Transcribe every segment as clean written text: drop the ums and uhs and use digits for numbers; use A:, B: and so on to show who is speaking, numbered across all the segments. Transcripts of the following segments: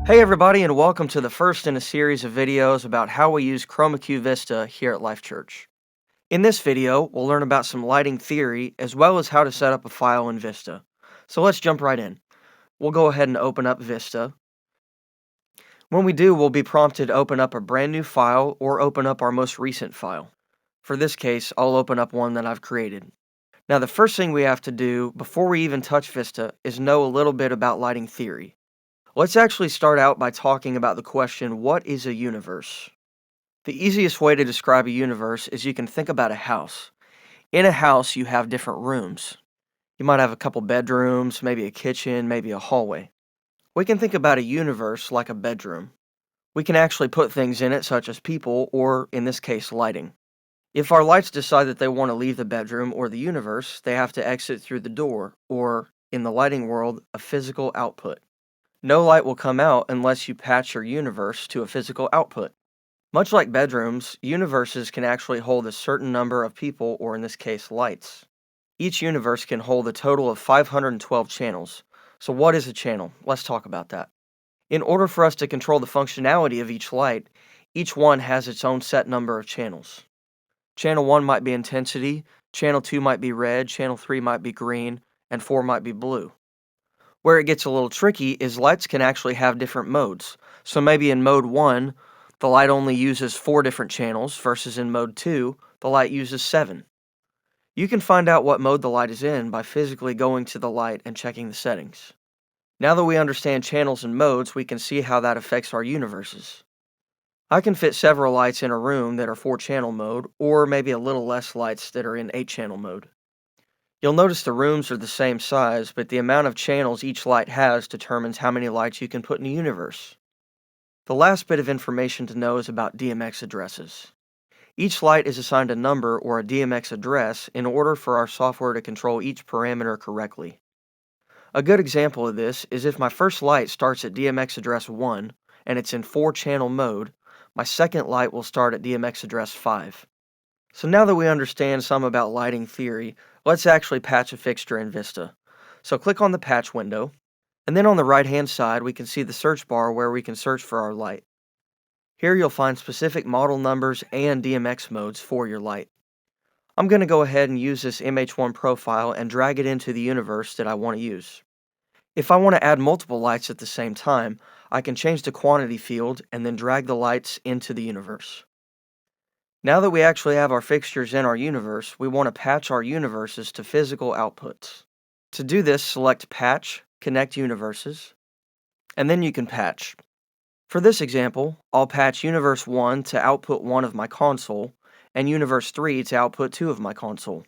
A: Hey everybody, and welcome to the first in a series of videos about how we use Chroma Vista here at Life.Church. In this video, we'll learn about some lighting theory as well as how to set up a file in Vista. So let's jump right in. We'll go ahead and open up Vista. When we do, we'll be prompted to open up a brand new file or open up our most recent file. For this case, I'll open up one that I've created. Now, the first thing we have to do before we even touch Vista is know a little bit about lighting theory. Let's actually start out by talking about the question, what is a universe? The easiest way to describe a universe is you can think about a house. In a house, you have different rooms. You might have a couple bedrooms, maybe a kitchen, maybe a hallway. We can think about a universe like a bedroom. We can actually put things in it such as people, or in this case, lighting. If our lights decide that they want to leave the bedroom or the universe, they have to exit through the door, or, in the lighting world, a physical output. No light will come out unless you patch your universe to a physical output. Much like bedrooms, universes can actually hold a certain number of people, or in this case, lights. Each universe can hold a total of 512 channels. So what is a channel? Let's talk about that. In order for us to control the functionality of each light, each one has its own set number of channels. Channel 1 might be intensity, channel 2 might be red, channel 3 might be green, and 4 might be blue. Where it gets a little tricky is lights can actually have different modes. So maybe in mode 1, the light only uses 4 different channels, versus in mode 2, the light uses 7. You can find out what mode the light is in by physically going to the light and checking the settings. Now that we understand channels and modes, we can see how that affects our universes. I can fit several lights in a room that are 4-channel mode, or maybe a little less lights that are in 8-channel mode. You'll notice the rooms are the same size, but the amount of channels each light has determines how many lights you can put in a universe. The last bit of information to know is about DMX addresses. Each light is assigned a number or a DMX address in order for our software to control each parameter correctly. A good example of this is if my first light starts at DMX address 1 and it's in 4-channel mode, my second light will start at DMX address 5. So now that we understand some about lighting theory, let's actually patch a fixture in Vista. So click on the patch window, and then on the right-hand side we can see the search bar where we can search for our light. Here you'll find specific model numbers and DMX modes for your light. I'm going to go ahead and use this MH1 profile and drag it into the universe that I want to use. If I want to add multiple lights at the same time, I can change the quantity field and then drag the lights into the universe. Now that we actually have our fixtures in our universe, we want to patch our universes to physical outputs. To do this, select Patch, Connect Universes, and then you can patch. For this example, I'll patch Universe 1 to output 1 of my console, and Universe 3 to output 2 of my console.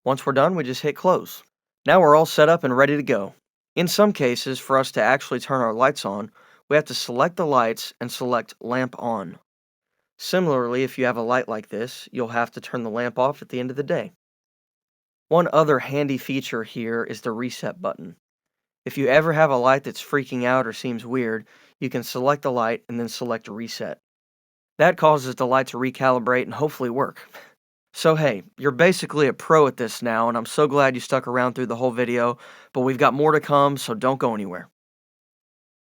A: Once we're done, we just hit Close. Now we're all set up and ready to go. In some cases, for us to actually turn our lights on, we have to select the lights and select Lamp On. Similarly, if you have a light like this, you'll have to turn the lamp off at the end of the day. One other handy feature here is the reset button. If you ever have a light that's freaking out or seems weird, you can select the light and then select reset. That causes the light to recalibrate and hopefully work. So hey, you're basically a pro at this now, and I'm so glad you stuck around through the whole video, but we've got more to come, so don't go anywhere.